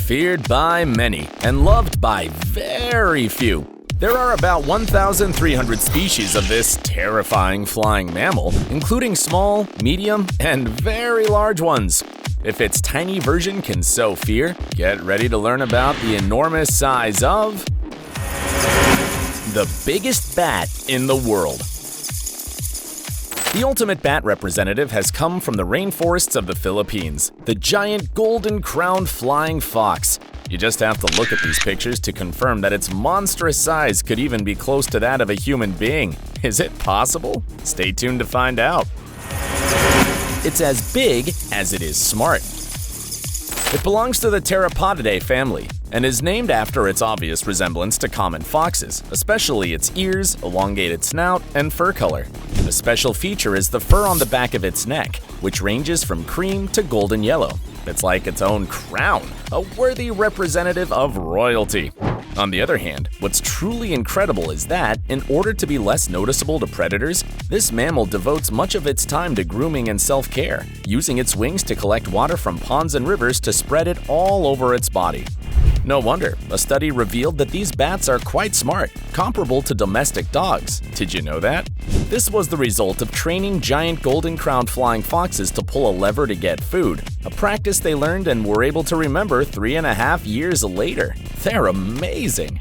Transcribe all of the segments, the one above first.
Feared by many and loved by very few. There are about 1,300 species of this terrifying flying mammal, including small, medium, and very large ones. If its tiny version can sow fear, get ready to learn about the enormous size of the biggest bat in the world. The ultimate bat representative has come from the rainforests of the Philippines, the giant golden-crowned flying fox. You just have to look at these pictures to confirm that its monstrous size could even be close to that of a human being. Is it possible? Stay tuned to find out. It's as big as it is smart. It belongs to the Pteropodidae family and is named after its obvious resemblance to common foxes, especially its ears, elongated snout, and fur color. A special feature is the fur on the back of its neck, which ranges from cream to golden yellow. It's like its own crown, a worthy representative of royalty. On the other hand, what's truly incredible is that, in order to be less noticeable to predators, this mammal devotes much of its time to grooming and self-care, using its wings to collect water from ponds and rivers to spread it all over its body. No wonder, a study revealed that these bats are quite smart, comparable to domestic dogs. Did you know that? This was the result of training giant golden-crowned flying foxes to pull a lever to get food, a practice they learned and were able to remember 3.5 years later. They're amazing!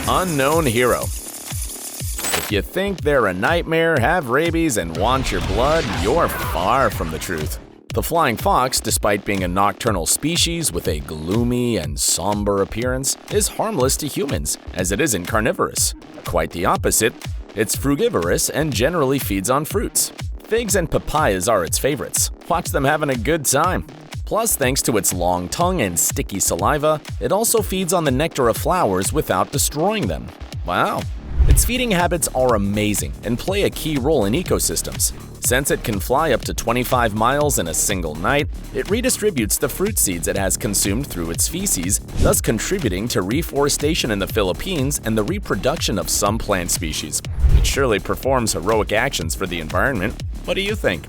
Unknown hero. If you think they're a nightmare, have rabies, and want your blood, you're far from the truth. The flying fox, despite being a nocturnal species with a gloomy and somber appearance, is harmless to humans, as it isn't carnivorous. Quite the opposite, it's frugivorous and generally feeds on fruits. Figs and papayas are its favorites. Watch them having a good time. Plus, thanks to its long tongue and sticky saliva, it also feeds on the nectar of flowers without destroying them. Wow! Its feeding habits are amazing and play a key role in ecosystems. Since it can fly up to 25 miles in a single night, it redistributes the fruit seeds it has consumed through its feces, thus contributing to reforestation in the Philippines and the reproduction of some plant species. It surely performs heroic actions for the environment. What do you think?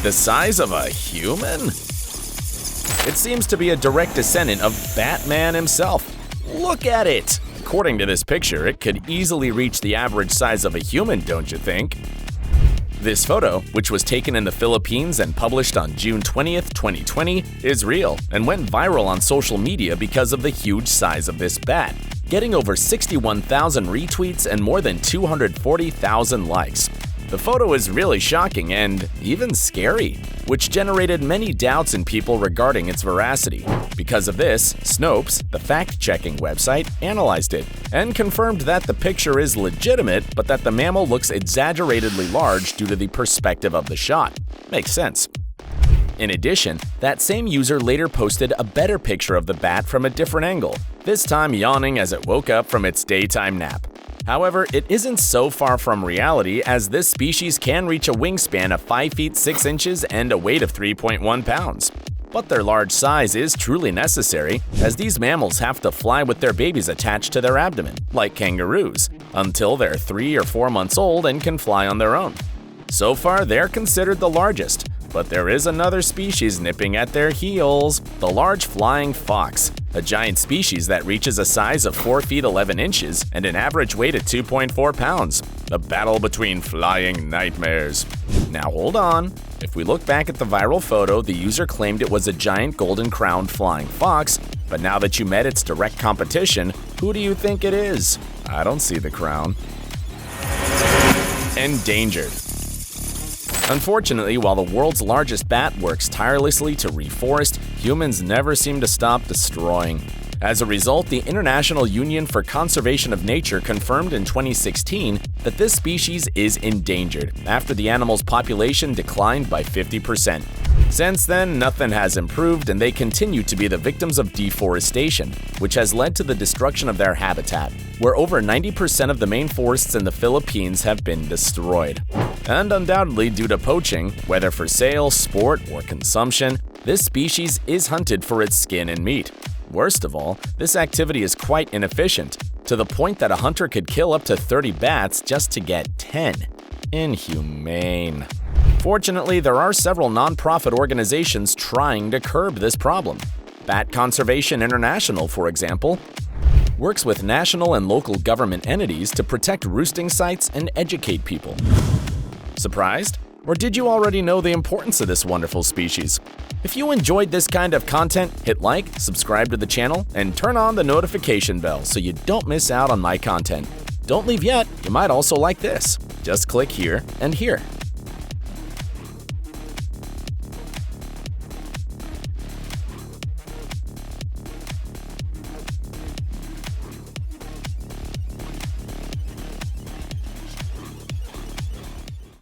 The size of a human? It seems to be a direct descendant of Batman himself. Look at it! According to this picture, it could easily reach the average size of a human, don't you think? This photo, which was taken in the Philippines and published on June 20th, 2020, is real and went viral on social media because of the huge size of this bat, getting over 61,000 retweets and more than 240,000 likes. The photo is really shocking and even scary, which generated many doubts in people regarding its veracity. Because of this, Snopes, the fact-checking website, analyzed it and confirmed that the picture is legitimate, but that the mammal looks exaggeratedly large due to the perspective of the shot. Makes sense. In addition, that same user later posted a better picture of the bat from a different angle, this time yawning as it woke up from its daytime nap. However, it isn't so far from reality, as this species can reach a wingspan of 5 feet 6 inches and a weight of 3.1 pounds. But their large size is truly necessary, as these mammals have to fly with their babies attached to their abdomen, like kangaroos, until they're 3 or 4 months old and can fly on their own. So far, they're considered the largest, but there is another species nipping at their heels, the large flying fox, a giant species that reaches a size of 4 feet 11 inches and an average weight of 2.4 pounds. A battle between flying nightmares. Now hold on. If we look back at the viral photo, the user claimed it was a giant golden-crowned flying fox, but now that you met its direct competition, who do you think it is? I don't see the crown. Endangered. Unfortunately, while the world's largest bat works tirelessly to reforest, humans never seem to stop destroying. As a result, the International Union for Conservation of Nature confirmed in 2016 that this species is endangered after the animal's population declined by 50%. Since then, nothing has improved and they continue to be the victims of deforestation, which has led to the destruction of their habitat, where over 90% of the main forests in the Philippines have been destroyed. And undoubtedly due to poaching, whether for sale, sport, or consumption, this species is hunted for its skin and meat. Worst of all, this activity is quite inefficient, to the point that a hunter could kill up to 30 bats just to get 10. Inhumane. Fortunately, there are several nonprofit organizations trying to curb this problem. Bat Conservation International, for example, works with national and local government entities to protect roosting sites and educate people. Surprised? Or did you already know the importance of this wonderful species? If you enjoyed this kind of content, hit like, subscribe to the channel, and turn on the notification bell so you don't miss out on my content. Don't leave yet, you might also like this. Just click here and here.